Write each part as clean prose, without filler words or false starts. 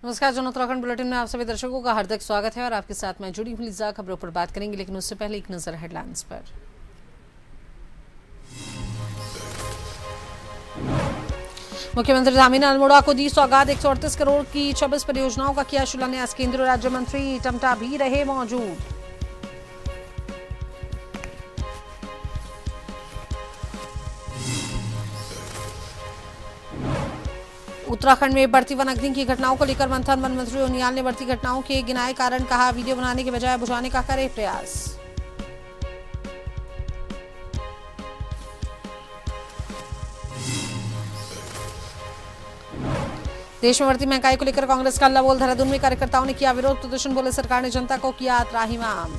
नमस्कार, जन उत्तराखंड बुलेटिन में आप सभी दर्शकों का हार्दिक स्वागत है और आपके साथ मैं जुड़ी हुई लिजा खबरों पर बात करेंगे, लेकिन उससे पहले एक नजर हेडलाइंस पर। मुख्यमंत्री धामी ने अल्मोड़ा को दी सौगात। 138 करोड़ की 26 परियोजनाओं का किया शिलान्यास। केंद्रीय राज्य मंत्री टमटा भी रहे मौजूद। उत्तराखंड में बढ़ती वन अग्नि की घटनाओं को लेकर मंथन। वन मंत्री उनियाल ने बढ़ती घटनाओं के गिनाए कारण, कहा वीडियो बनाने के बजाय बुझाने का करे प्रयास। देश में बढ़ती महंगाई को लेकर कांग्रेस का हल्ला बोल। देहरादून में कार्यकर्ताओं ने किया विरोध प्रदर्शन। बोले सरकार ने जनता को किया त्राहिमाम।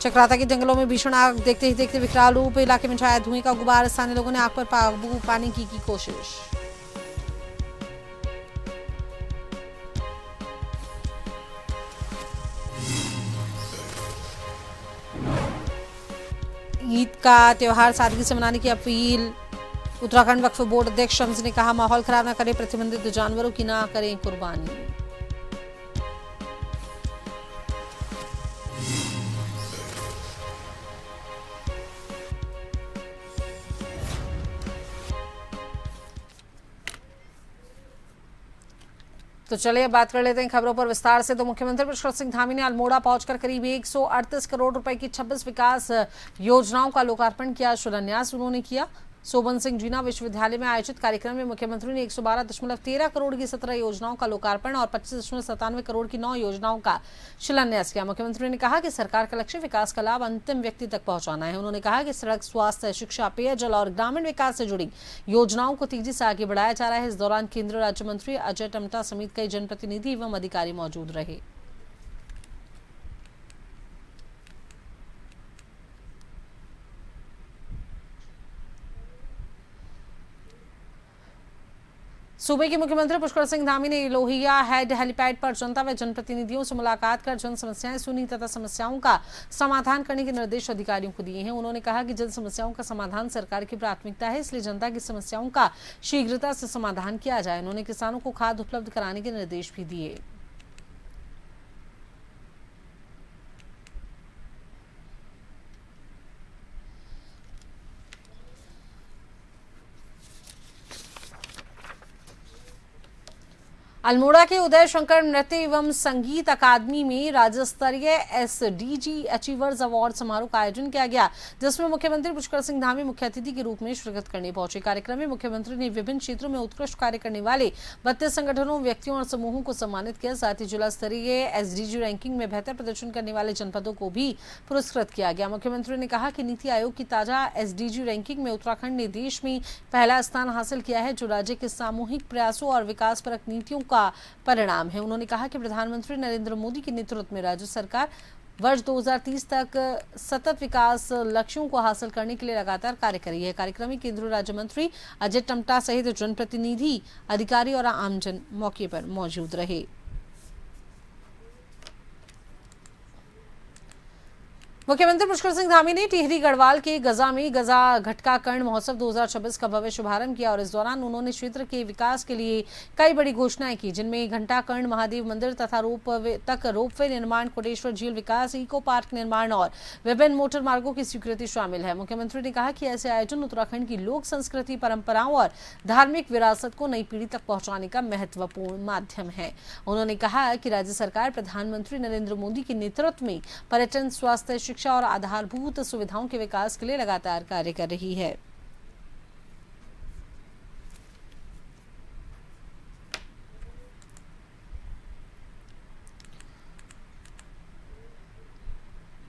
चक्राता के जंगलों में भीषण आग। देखते ही देखते विकराल रूप। इलाके में छाया धुएं का गुबार। स्थानीय लोगों ने आग पर काबू पाने की कोशिश। ईद का त्योहार सादगी से मनाने की अपील। उत्तराखंड वक्फ बोर्ड अध्यक्ष शम्स ने कहा माहौल खराब न करें, प्रतिबंधित जानवरों की ना करें कुर्बानी। तो चलिए अब बात कर लेते हैं खबरों पर विस्तार से। तो मुख्यमंत्री पुष्कर सिंह धामी ने अल्मोड़ा पहुंचकर करीब 138 करोड़ रुपए की 26 विकास योजनाओं का लोकार्पण किया, शिलान्यास उन्होंने किया। सोबन सिंह जीना विश्वविद्यालय में आयोजित कार्यक्रम में मुख्यमंत्री ने 112.13 करोड़ की 17 योजनाओं का लोकार्पण और 25.97 करोड़ की 9 योजनाओं का शिलान्यास किया। मुख्यमंत्री ने कहा कि सरकार का लक्ष्य विकास का लाभ अंतिम व्यक्ति तक पहुंचाना है। उन्होंने कहा कि सड़क, स्वास्थ्य, शिक्षा, पेयजल और ग्रामीण विकास से जुड़ी योजनाओं को तेजी से आगे बढ़ाया जा रहा है। इस दौरान केंद्रीय राज्य मंत्री अजय टम्टा समेत कई जनप्रतिनिधि एवं अधिकारी मौजूद रहे। सूबे के मुख्यमंत्री पुष्कर सिंह धामी ने लोहिया हेड हेलीपैड पर जनता व जनप्रतिनिधियों से मुलाकात कर जन समस्याएं सुनी तथा समस्याओं का समाधान करने के निर्देश अधिकारियों को दिए हैं। उन्होंने कहा कि जन समस्याओं का समाधान सरकार की प्राथमिकता है, इसलिए जनता की समस्याओं का शीघ्रता से समाधान किया जाए। उन्होंने किसानों को खाद उपलब्ध कराने के निर्देश भी दिए। अल्मोड़ा के उदय शंकर नृत्य एवं संगीत अकादमी में राज्य स्तरीय एसडीजी अचीवर्स अवार्ड समारोह का आयोजन किया गया, जिसमें मुख्यमंत्री पुष्कर सिंह धामी मुख्य अतिथि के रूप में शिरकत करने पहुंचे। कार्यक्रम में मुख्यमंत्री ने विभिन्न क्षेत्रों में उत्कृष्ट कार्य करने वाले 32 संगठनों, व्यक्तियों और समूहों को सम्मानित किया। साथ ही जिला स्तरीय एसडीजी रैंकिंग में बेहतर प्रदर्शन करने वाले जनपदों को भी पुरस्कृत किया गया। मुख्यमंत्री ने कहा कि नीति आयोग की ताजा एसडीजी रैंकिंग में उत्तराखंड ने देश में पहला स्थान हासिल किया है, जो राज्य के सामूहिक प्रयासों और विकास परक नीतियों का परिणाम है। उन्होंने कहा कि प्रधानमंत्री नरेंद्र मोदी के नेतृत्व में राज्य सरकार वर्ष 2030 तक सतत विकास लक्ष्यों को हासिल करने के लिए लगातार कार्य कर रही है। कार्यक्रम में केंद्रीय राज्य मंत्री अजय टम्टा सहित जनप्रतिनिधि, अधिकारी और आमजन मौके पर मौजूद रहे। मुख्यमंत्री पुष्कर सिंह धामी ने टिहरी गढ़वाल के गजा में गजा घटका कर्ण महोत्सव 2026 का भव्य शुभारंभ किया और इस दौरान उन्होंने क्षेत्र के विकास के लिए कई बड़ी घोषणाएं की, जिनमें घंटा कर्ण महादेव मंदिर तथा रोपवे निर्माण, कोटेश्वर झील विकास, इको पार्क निर्माण और विभिन्न मोटर मार्गों की स्वीकृति शामिल है। मुख्यमंत्री ने कहा कि ऐसे आयोजन उत्तराखंड की लोक संस्कृति, परंपराओं और धार्मिक विरासत को नई पीढ़ी तक पहुंचाने का महत्वपूर्ण माध्यम है। उन्होंने कहा कि राज्य सरकार प्रधानमंत्री नरेंद्र मोदी के नेतृत्व में पर्यटन, स्वास्थ्य, शिक्षा और आधारभूत सुविधाओं के विकास के लिए लगातार कार्य कर रही है।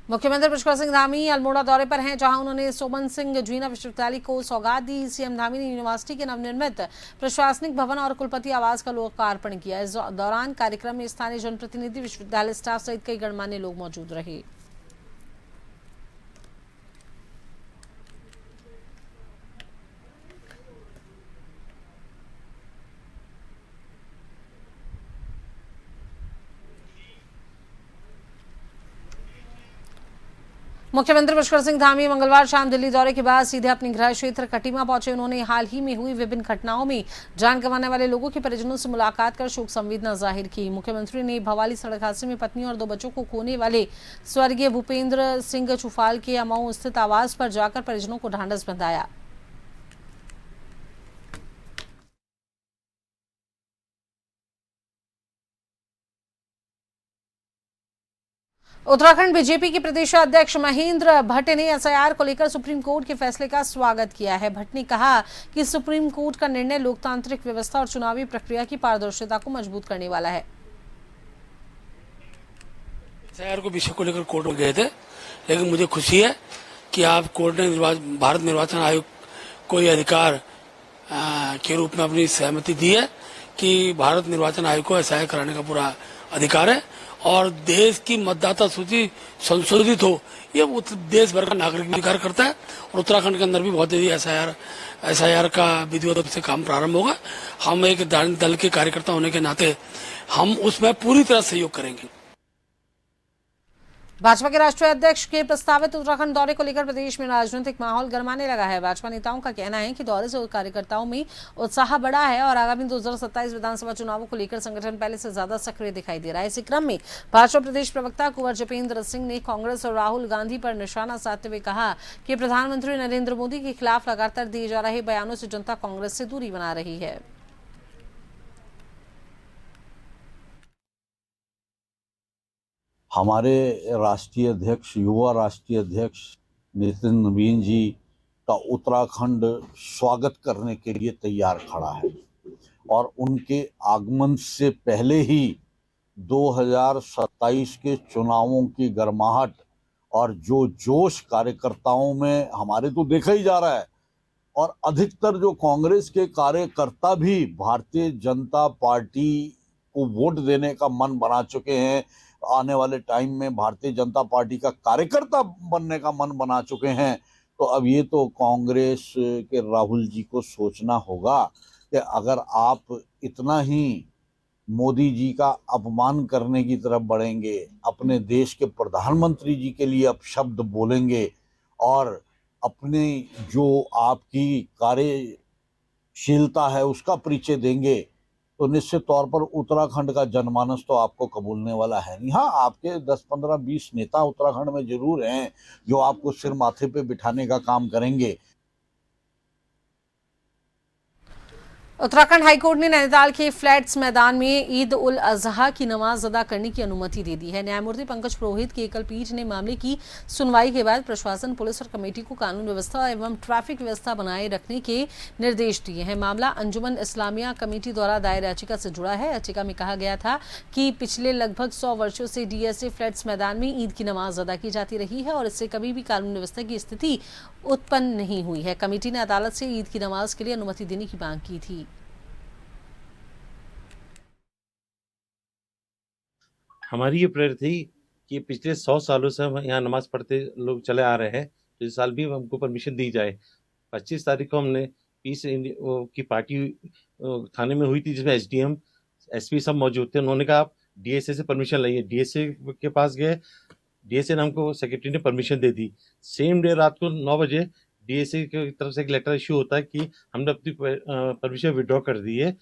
मुख्यमंत्री पुष्कर सिंह धामी अल्मोड़ा दौरे पर हैं, जहां उन्होंने सोबन सिंह जीना विश्वविद्यालय को सौगात दी। सीएम धामी ने यूनिवर्सिटी के नवनिर्मित प्रशासनिक भवन और कुलपति आवास का लोकार्पण किया। इस दौरान कार्यक्रम में स्थानीय जनप्रतिनिधि, विश्वविद्यालय स्टाफ सहित कई गणमान्य लोग मौजूद रहे। मुख्यमंत्री पुष्कर सिंह धामी मंगलवार शाम दिल्ली दौरे के बाद सीधे अपने गृह क्षेत्र कटीमा पहुंचे। उन्होंने हाल ही में हुई विभिन्न घटनाओं में जान गंवाने वाले लोगों के परिजनों से मुलाकात कर शोक संवेदना जाहिर की। मुख्यमंत्री ने भवाली सड़क हादसे में पत्नी और 2 बच्चों को खोने वाले स्वर्गीय भूपेंद्र सिंह चुफाल के अमाऊ स्थित आवास पर जाकर परिजनों को ढांढस बंधाया। उत्तराखंड बीजेपी के प्रदेश अध्यक्ष महेंद्र भट्ट ने एसआईआर को लेकर सुप्रीम कोर्ट के फैसले का स्वागत किया है। भट्ट ने कहा कि सुप्रीम कोर्ट का निर्णय लोकतांत्रिक व्यवस्था और चुनावी प्रक्रिया की पारदर्शिता को मजबूत करने वाला है। एसआईआर को विषय को लेकर कोर्ट में गए थे, लेकिन मुझे खुशी है कि आप कोर्ट ने भारत निर्वाचन आयोग को यह अधिकार के रूप में अपनी सहमति दी है कि भारत निर्वाचन आयोग को एसआईआर कराने का पूरा अधिकार है और देश की मतदाता सूची संशोधित हो, ये देश भर का नागरिक अधिकार करता है। और उत्तराखंड के अंदर भी बहुत जल्दी एसआईआर का विधिवत रूप से काम प्रारंभ होगा। हम एक दल के कार्यकर्ता होने के नाते हम उसमें पूरी तरह सहयोग करेंगे। भाजपा के राष्ट्रीय अध्यक्ष के प्रस्तावित उत्तराखंड दौरे को लेकर प्रदेश में राजनीतिक माहौल गरमाने लगा है। भाजपा नेताओं का कहना है कि दौरे से कार्यकर्ताओं में उत्साह बढ़ा है और आगामी 2027 विधानसभा चुनावों को लेकर संगठन पहले से ज्यादा सक्रिय दिखाई दे रहा है। इसी क्रम में भाजपा प्रदेश प्रवक्ता कुंवर जपेंद्र सिंह ने कांग्रेस और राहुल गांधी पर निशाना साधते हुए कहा कि प्रधानमंत्री नरेंद्र मोदी के खिलाफ लगातार दिए जा रहे बयानों से जनता कांग्रेस से दूरी बना रही है। हमारे राष्ट्रीय अध्यक्ष, युवा राष्ट्रीय अध्यक्ष नितिन नवीन जी का उत्तराखंड स्वागत करने के लिए तैयार खड़ा है और उनके आगमन से पहले ही 2027 के चुनावों की गर्माहट और जो जोश कार्यकर्ताओं में हमारे तो देखा ही जा रहा है और अधिकतर जो कांग्रेस के कार्यकर्ता भी भारतीय जनता पार्टी को वोट देने का मन बना चुके हैं। आने वाले टाइम में भारतीय जनता पार्टी का कार्यकर्ता बनने का मन बना चुके हैं। तो अब ये तो कांग्रेस के राहुल जी को सोचना होगा कि अगर आप इतना ही मोदी जी का अपमान करने की तरफ बढ़ेंगे, अपने देश के प्रधानमंत्री जी के लिए अपशब्द बोलेंगे और अपने जो आपकी कार्यशीलता है उसका परिचय देंगे, तो निश्चित तौर पर उत्तराखंड का जनमानस तो आपको कबूलने वाला है नहीं। हाँ, आपके 10, 15, 20 नेता उत्तराखंड में जरूर हैं जो आपको सिर माथे पे बिठाने का काम करेंगे। उत्तराखंड हाईकोर्ट ने नैनीताल के फ्लैट्स मैदान में ईद उल अजहा की नमाज अदा करने की अनुमति दे दी है। न्यायमूर्ति पंकज पुरोहित की एकल पीठ ने मामले की सुनवाई के बाद प्रशासन, पुलिस और कमेटी को कानून व्यवस्था एवं ट्रैफिक व्यवस्था बनाए रखने के निर्देश दिए हैं। मामला अंजुमन इस्लामिया कमेटी द्वारा दायर याचिका से जुड़ा है। याचिका में कहा गया था कि पिछले लगभग 100 वर्षों से डीएसए फ्लैट्स मैदान में ईद की नमाज अदा की जाती रही है और इससे कभी भी कानून व्यवस्था की स्थिति उत्पन्न नहीं हुई है। कमेटी ने अदालत से ईद की नमाज के लिए अनुमति देने की मांग की थी। हमारी ये प्रेयर थी कि पिछले 100 सालों से हम यहाँ नमाज पढ़ते लोग चले आ रहे हैं, तो इस साल भी हमको परमिशन दी जाए। 25 तारीख को हमने पीस की पार्टी थाने में हुई थी जिसमें एसडीएम, एसपी सब मौजूद थे। उन्होंने कहा आप डीएसए से परमिशन लाइए। डीएसए के पास गए, डीएसए ने हमको सेक्रेटरी ने परमिशन दे दी। सेम डे रात को 9 बजे डीएसए की तरफ से एक लेटर इश्यू होता है कि हमने अपनी परमिशन विड्रॉ कर दी है।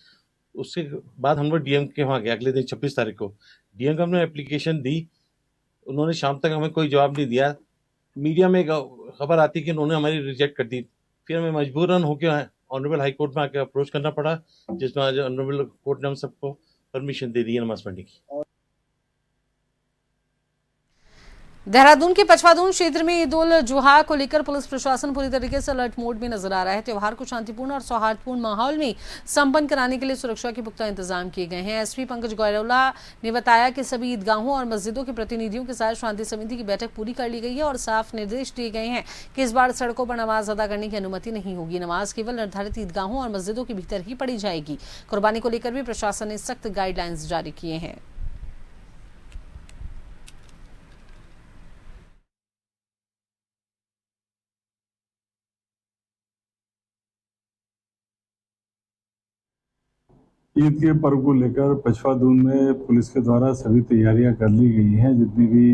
उसके बाद हम लोग डीएम के वहाँ गए अगले दिन 26 तारीख को। डीएम को हमने एप्लीकेशन दी, उन्होंने शाम तक हमें कोई जवाब नहीं दिया। मीडिया में खबर आती कि उन्होंने हमारी रिजेक्ट कर दी। फिर हमें मजबूरन होकर ऑनरेबल हाई कोर्ट में आकर अप्रोच करना पड़ा, जिसमें आज ऑनरेबल कोर्ट ने हम सबको परमिशन दे दी है नमाज पढ़ने की। देहरादून के पचवादून क्षेत्र में ईद उल जुहा को लेकर पुलिस प्रशासन पूरी तरीके से अलर्ट मोड में नजर आ रहा है। त्योहार को शांतिपूर्ण और सौहार्दपूर्ण माहौल में संपन्न कराने के लिए सुरक्षा के पुख्ता इंतजाम किए गए हैं। एसपी पंकज गोयरोला ने बताया कि सभी ईदगाहों और मस्जिदों के प्रतिनिधियों के साथ शांति समिति की बैठक पूरी कर ली गई है और साफ निर्देश दिए गए हैं कि इस बार सड़कों पर नमाज अदा करने की अनुमति नहीं होगी। नमाज केवल निर्धारित ईदगाहों और मस्जिदों के भीतर ही पढ़ी जाएगी। कुर्बानी को लेकर भी प्रशासन ने सख्त गाइडलाइंस जारी किए हैं। ईद के पर्व को लेकर पचवा दून में पुलिस के द्वारा सभी तैयारियां कर ली गई हैं। जितनी भी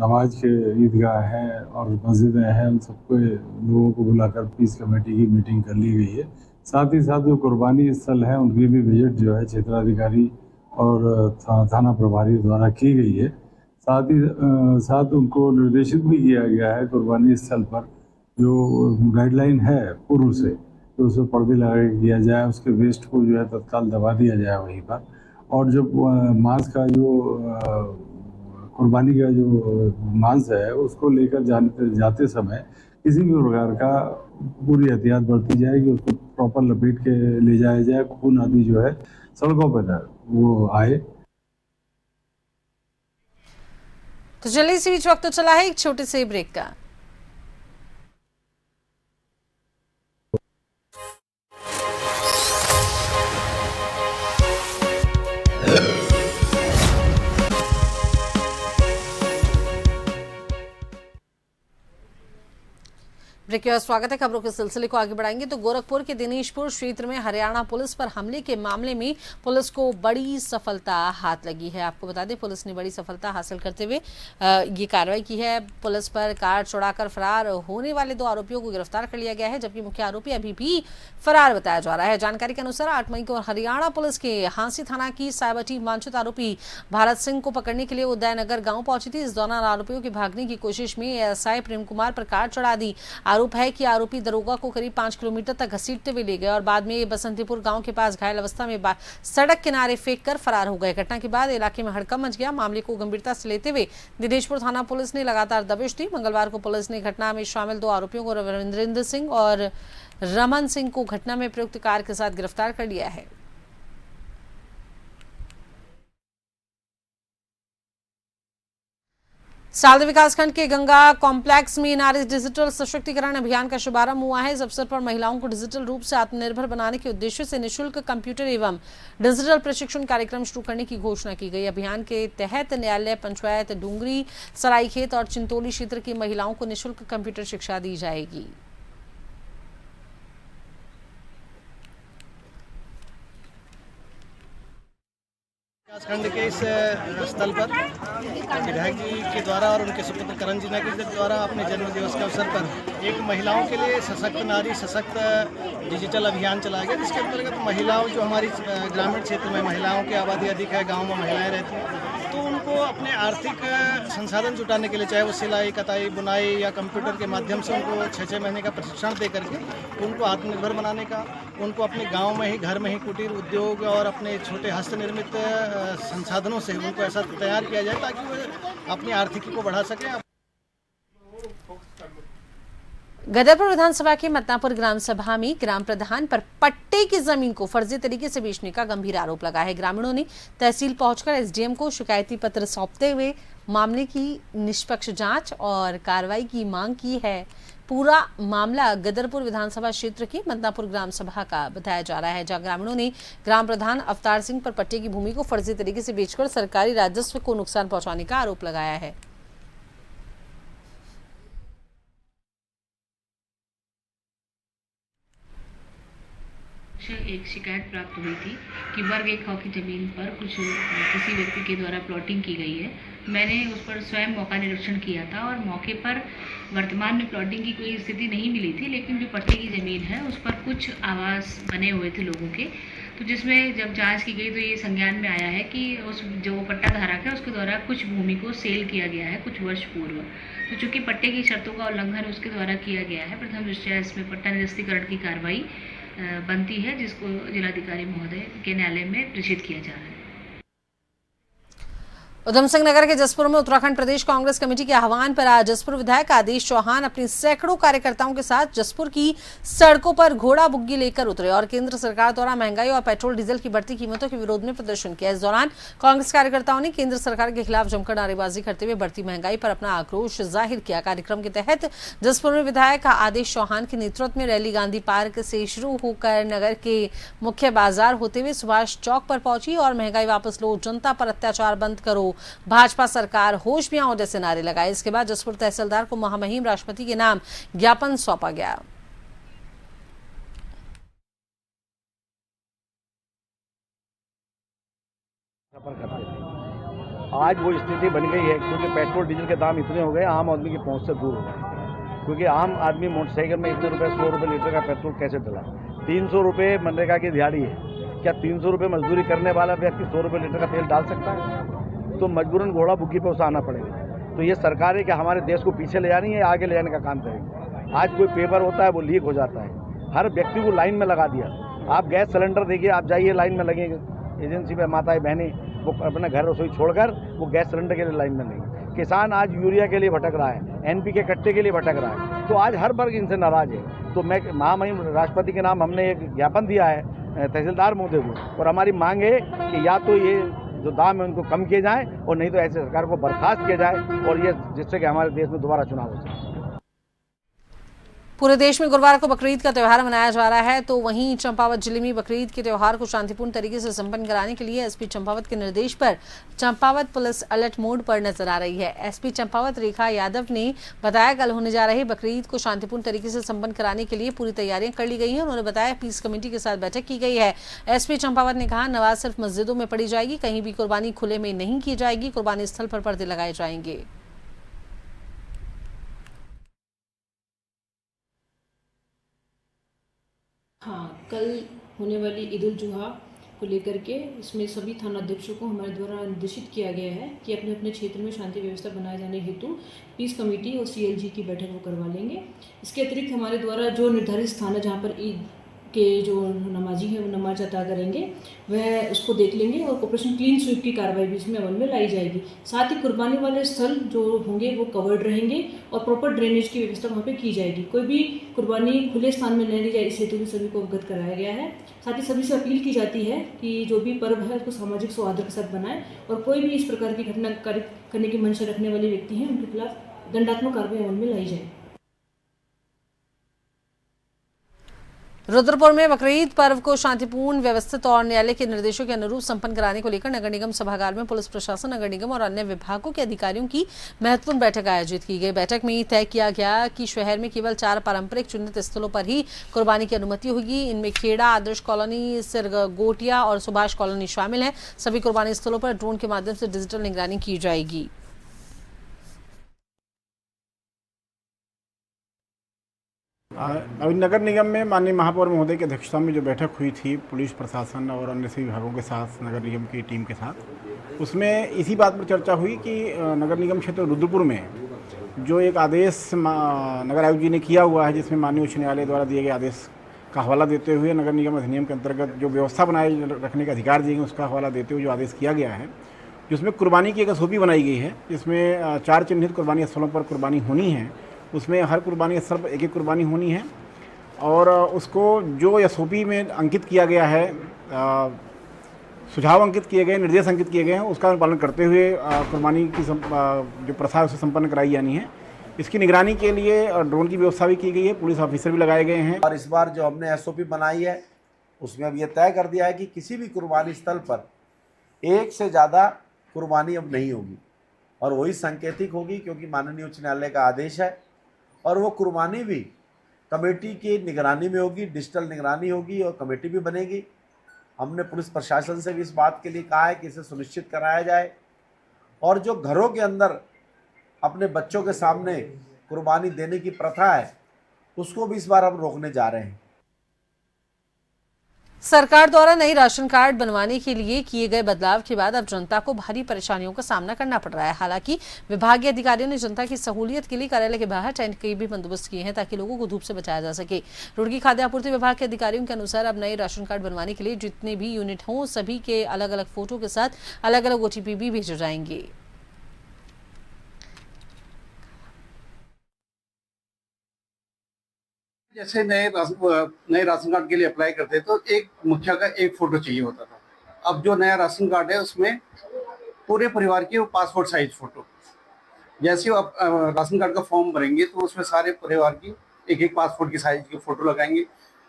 नमाज के ईदगाह हैं और मस्जिदें हैं, उन सबको लोगों को बुलाकर पीस कमेटी की मीटिंग कर ली गई है। साथ ही साथ जो कुर्बानी स्थल हैं उनकी भी विजिट जो है क्षेत्राधिकारी और थाना प्रभारी द्वारा की गई है। साथ ही साथ उनको निर्देशित भी किया गया है कुर्बानी स्थल पर जो गाइडलाइन है पूर्व से, तो उसमें पर्दे लगा के किया जाए, उसके वेस्ट को जो है तत्काल दबा दिया जाए वहीं पर। और जो मांस का जो कुर्बानी का जो मांस है उसको लेकर जाते समय किसी भी प्रकार का पूरी एहतियात बरती जाएगी, उसको प्रॉपर लपेट के ले जाया जाए, खून आदि जो है सड़कों पर वो आए। तो चलिए इसी बीच वक्त तो चला है एक छोटे से ब्रेक का। ब्रेक के बाद स्वागत है। खबरों के सिलसिले को आगे बढ़ाएंगे तो गोरखपुर के दिनेशपुर क्षेत्र में हरियाणा पुलिस पर हमले के मामले में पुलिस को बड़ी सफलता हाथ लगी है। आपको बता दें, पुलिस ने बड़ी सफलता हासिल करते हुए ये कार्रवाई की है। पुलिस पर कार चुराकर फरार होने वाले 2 आरोपियों को गिरफ्तार कर लिया गया है, जबकि मुख्य आरोपी अभी भी फरार बताया जा रहा है। जानकारी के अनुसार 8 मई को हरियाणा पुलिस के हांसी थाना की साइबर टीम वांछित आरोपी भारत सिंह को पकड़ने के लिए उदयनगर गाँव पहुंची थी। इस दौरान आरोपियों के भागने की कोशिश में एएसआई प्रेम कुमार पर कार चढ़ा दी। आरोप है कि आरोपी दरोगा को करीब 5 किलोमीटर तक घसीटते हुए ले गए और बाद में बसंतीपुर गांव के पास घायल अवस्था में सड़क किनारे फेंककर फरार हो गए। घटना के बाद इलाके में हड़कंप मच गया। मामले को गंभीरता से लेते हुए दिनेशपुर थाना पुलिस ने लगातार दबिश दी। मंगलवार को पुलिस ने घटना में शामिल 2 आरोपियों को रविंद्र सिंह और रमन सिंह को घटना में प्रयुक्त कार के साथ गिरफ्तार कर लिया है। सालदा विकासखंड के गंगा कॉम्प्लेक्स में नारी डिजिटल सशक्तिकरण अभियान का शुभारंभ हुआ है। इस अवसर पर महिलाओं को डिजिटल रूप से आत्मनिर्भर बनाने के उद्देश्य से निःशुल्क कंप्यूटर एवं डिजिटल प्रशिक्षण कार्यक्रम शुरू करने की घोषणा की गई। अभियान के तहत न्यायालय, पंचायत, डूंगरी, सरायखेत और चिंतोली क्षेत्र की महिलाओं को निःशुल्क कंप्यूटर शिक्षा दी जाएगी। विकासखंड के इस स्थल पर विधायक जी के द्वारा और उनके सुपुत्र करण जी के द्वारा अपने जन्म दिवस के अवसर पर एक महिलाओं के लिए सशक्त नारी सशक्त डिजिटल अभियान चलाया गया, जिसके अंतर्गत महिलाओं जो हमारी ग्रामीण क्षेत्र में महिलाओं की आबादी अधिक है, गाँव में महिलाएँ रहती हैं, तो उनको अपने आर्थिक संसाधन जुटाने के लिए, चाहे वो सिलाई, कताई, बुनाई या कंप्यूटर के माध्यम से उनको 6-6 महीने का प्रशिक्षण दे करके उनको आत्मनिर्भर बनाने का, उनको अपने गांव में ही, घर में ही कुटीर उद्योग और अपने छोटे हस्त निर्मित संसाधनों से उनको ऐसा तैयार किया जाए ताकि वो अपनी आर्थिकी को बढ़ा सकें। गदरपुर विधानसभा के मतनापुर ग्राम सभा में ग्राम प्रधान पर पट्टे की जमीन को फर्जी तरीके से बेचने का गंभीर आरोप लगा है। ग्रामीणों ने तहसील पहुंचकर एसडीएम को शिकायती पत्र सौंपते हुए मामले की निष्पक्ष जांच और कार्रवाई की मांग की है। पूरा मामला गदरपुर विधानसभा क्षेत्र के मतनापुर ग्राम सभा का बताया जा रहा है, जहां ग्रामीणों ने ग्राम प्रधान अवतार सिंह पर पट्टे की भूमि को फर्जी तरीके से बेचकर सरकारी राजस्व को नुकसान पहुंचाने का आरोप लगाया है। एक शिकायत प्राप्त हुई थी कि वर्ग 1 की जमीन पर किसी व्यक्ति के द्वारा प्लॉटिंग की गई है। मैंने उस पर स्वयं मौका निरीक्षण किया था और मौके पर वर्तमान में प्लॉटिंग की कोई स्थिति नहीं मिली थी, लेकिन जो पट्टे की ज़मीन है उस पर कुछ आवास बने हुए थे लोगों के, तो जिसमें जब जांच की गई तो ये संज्ञान में आया है कि उस जो पट्टा धारक है उसके द्वारा कुछ भूमि को सेल किया गया है कुछ वर्ष पूर्व। तो चूँकि पट्टे की शर्तों का उल्लंघन उसके द्वारा किया गया है, प्रथम दृष्टया इसमें पट्टा निरस्तीकरण की कार्रवाई बनती है, जिसको जिलाधिकारी महोदय के न्यायालय में प्रेषित किया जा रहा है। उधम सिंह नगर के जसपुर में उत्तराखंड प्रदेश कांग्रेस कमेटी के आह्वान पर आज जसपुर विधायक आदेश चौहान अपने सैकड़ों कार्यकर्ताओं के साथ जसपुर की सड़कों पर घोड़ा बुग्गी लेकर उतरे और केंद्र सरकार द्वारा महंगाई और पेट्रोल डीजल की बढ़ती कीमतों के विरोध में प्रदर्शन किया। इस दौरान कांग्रेस कार्यकर्ताओं ने केंद्र सरकार के खिलाफ जमकर नारेबाजी करते हुए बढ़ती महंगाई पर अपना आक्रोश जाहिर किया। कार्यक्रम के तहत जसपुर में विधायक आदेश चौहान के नेतृत्व में रैली गांधी पार्क से शुरू होकर नगर के मुख्य बाजार होते हुए सुभाष चौक पर पहुंची और महंगाई वापस लो, जनता पर अत्याचार बंद करो, भाजपा सरकार होश में आओ जैसे नारे लगाए। इसके बाद जसपुर तहसीलदार को महामहिम राष्ट्रपति के नाम ज्ञापन सौंपा गया। सफर करते थे। आज वो स्थिति बन गई है क्योंकि पेट्रोल डीजल के दाम इतने हो गए, आम आदमी की पहुंच से दूर हो गए। क्योंकि आम आदमी मोटरसाइकिल में इतने रुपए 100 रुपये लीटर का पेट्रोल कैसे डला? 300 रुपये मनरेगा की दिहाड़ी है, क्या 300 रुपये मजदूरी करने वाला व्यक्ति 100 रुपये लीटर का तेल डाल सकता है? तो मजबूरन घोड़ा बुग्गी पे उसे आना पड़ेगा। तो ये सरकार है कि हमारे देश को पीछे ले जानी है, आगे ले जाने का काम करेगी। आज कोई पेपर होता है वो लीक हो जाता है, हर व्यक्ति को लाइन में लगा दिया। आप गैस सिलेंडर देखिए, आप जाइए लाइन में लगेंगे एजेंसी में, माताएं बहनें वो अपना घर रसोई छोड़कर वो गैस सिलेंडर के लिए लाइन में नहीं। किसान आज यूरिया के लिए भटक रहा है, एनपी के कट्टे के लिए भटक रहा है। तो आज हर वर्ग इनसे नाराज है। तो मैं महामहिम राष्ट्रपति के नाम हमने एक ज्ञापन दिया है तहसीलदार महोदय को, और हमारी मांग है कि या तो ये जो दाम है उनको कम किए जाएं और नहीं तो ऐसे सरकार को बर्खास्त किया जाए, और ये जिससे कि हमारे देश में दोबारा चुनाव हो सके। पूरे देश में गुरुवार को बकरीद का त्यौहार मनाया जा रहा है, तो वहीं चंपावत जिले में बकरीद के त्यौहार को शांतिपूर्ण तरीके से संपन्न कराने के लिए एसपी चंपावत के निर्देश पर चंपावत पुलिस अलर्ट मोड पर नजर आ रही है। एसपी चंपावत रेखा यादव ने बताया कल होने जा रहे बकरीद को शांतिपूर्ण तरीके से संपन्न कराने के लिए पूरी तैयारियां कर ली गई हैं। उन्होंने बताया पीस कमेटी के साथ बैठक की गई है। एसपी चंपावत ने कहा नमाज सिर्फ मस्जिदों में पढ़ी जाएगी, कहीं भी कुर्बानी खुले में नहीं की जाएगी, कुर्बानी स्थल पर पर्दे लगाए जाएंगे। हाँ, कल होने वाली ईद उल जुहा को लेकर के इसमें सभी थानाध्यक्षों को हमारे द्वारा निर्देशित किया गया है कि अपने अपने क्षेत्र में शांति व्यवस्था बनाए जाने हेतु पीस कमेटी और सीएलजी की बैठक वो करवा लेंगे। इसके अतिरिक्त हमारे द्वारा जो निर्धारित स्थान है जहाँ पर ईद के जो नमाजी हैं वो नमाज अदा करेंगे, वह उसको देख लेंगे और ऑपरेशन क्लीन स्वीप की कार्रवाई भी इसमें अमल में लाई जाएगी। साथ ही कुर्बानी वाले स्थल जो होंगे वो कवर्ड रहेंगे और प्रॉपर ड्रेनेज की व्यवस्था वहाँ पे की जाएगी। कोई भी कुर्बानी खुले स्थान में नहीं ली जाए, इस हेतु भी सभी को अवगत कराया गया है। साथ ही सभी से अपील की जाती है कि जो भी पर्व है उसको सामाजिक सौहार्द के साथ बनाएं और कोई भी इस प्रकार की घटना करने की मंशा रखने वाले व्यक्ति हैं उनके खिलाफ दंडात्मक कार्रवाई अमल में लाई जाए। रुद्रपुर में बकरीद पर्व को शांतिपूर्ण, व्यवस्थित और न्यायालय के निर्देशों के अनुरूप संपन्न कराने को लेकर नगर निगम सभागार में पुलिस प्रशासन, नगर निगम और अन्य विभागों के अधिकारियों की महत्वपूर्ण बैठक आयोजित की गई। बैठक में तय किया गया कि शहर में केवल 4 पारंपरिक चुनित स्थलों पर ही कुर्बानी की अनुमति होगी। इनमें खेड़ा, आदर्श कॉलोनी, सिरगोटिया और सुभाष कॉलोनी शामिल है। सभी कुर्बानी स्थलों पर ड्रोन के माध्यम से डिजिटल निगरानी की जाएगी। अभी नगर निगम में माननीय महापौर महोदय की अध्यक्षता में जो बैठक हुई थी पुलिस प्रशासन और अन्य सभी विभागों के साथ, नगर निगम की टीम के साथ, उसमें इसी बात पर चर्चा हुई कि नगर निगम क्षेत्र रुद्रपुर में जो एक आदेश नगर आयुक्त जी ने किया हुआ है, जिसमें माननीय उच्च न्यायालय द्वारा दिए गए आदेश का हवाला देते हुए नगर निगम अधिनियम के अंतर्गत जो व्यवस्था बनाए रखने का अधिकार दिए गए उसका हवाला देते हुए जो आदेश किया गया है, जिसमें कुर्बानी की एक एसओपी बनाई गई है, जिसमें 4 चिन्हित कुर्बानी स्थलों पर कुर्बानी होनी है। उसमें हर कुर्बानी स्थल पर एक कुर्बानी होनी है और उसको जो एसओपी में अंकित किया गया है, सुझाव अंकित किए गए, निर्देश अंकित किए गए हैं, उसका पालन करते हुए कुर्बानी की जो प्रथा है उसे संपन्न कराई जानी है। इसकी निगरानी के लिए ड्रोन की व्यवस्था भी की गई है, पुलिस ऑफिसर भी लगाए गए हैं। और इस बार जो हमने एसओपी बनाई है उसमें अब ये तय कर दिया है कि किसी भी कुर्बानी स्थल पर 1 से ज़्यादा कुर्बानी अब नहीं होगी और वही सांकेतिक होगी, क्योंकि माननीय उच्च न्यायालय का आदेश है। और वो कुर्बानी भी कमेटी की निगरानी में होगी, डिजिटल निगरानी होगी और कमेटी भी बनेगी। हमने पुलिस प्रशासन से भी इस बात के लिए कहा है कि इसे सुनिश्चित कराया जाए और जो घरों के अंदर अपने बच्चों के सामने कुर्बानी देने की प्रथा है उसको भी इस बार हम रोकने जा रहे हैं। सरकार द्वारा नई राशन कार्ड बनवाने के लिए किए गए बदलाव के बाद अब जनता को भारी परेशानियों का सामना करना पड़ रहा है। हालांकि विभागीय अधिकारियों ने जनता की सहूलियत के लिए कार्यालय के बाहर टेंट के भी बंदोबस्त किए हैं ताकि लोगों को धूप से बचाया जा सके। रुड़की खाद्य आपूर्ति विभाग के अधिकारियों के अनुसार अब नए राशन कार्ड बनवाने के लिए जितने भी यूनिट हों सभी के अलग अलग फोटो के साथ अलग अलग ओटीपी भी भेजे जाएंगे। जैसे नए राशन कार्ड के लिए अप्लाई करते तो एक मुखिया का एक फोटो चाहिए होता था। अब जो नया राशन कार्ड है उसमें पूरे परिवार की वो पासपोर्ट साइज फोटो, जैसे आप राशन कार्ड का फॉर्म भरेंगे तो उसमें सारे परिवार की एक एक पासपोर्ट की साइज की फोटो लगाएंगे।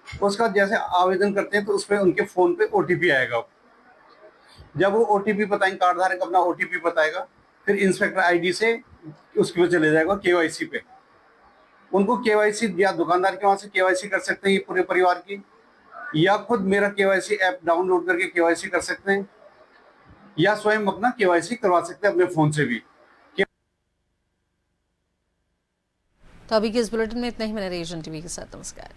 उसका जैसे आवेदन करते हैं तो उसमें उनके फ़ोन पे ओटीपी आएगा। जब वो ओटीपी बताएंगे, कार्ड धारक अपना ओटीपी बताएगा, फिर इंस्पेक्टर आईडी से उसके पे चले जाएगा केवाईसी पे। उनको केवाईसी या दुकानदार के वहाँ से केवाईसी कर सकते हैं ये पूरे परिवार की, या खुद मेरा केवाईसी ऐप डाउनलोड करके केवाईसी कर सकते हैं, या स्वयं अपना केवाईसी करवा सकते हैं अपने फोन से भी। तो अभी के इस बुलेटिन में इतना ही। मैंने रीजन टीवी के साथ, नमस्कार।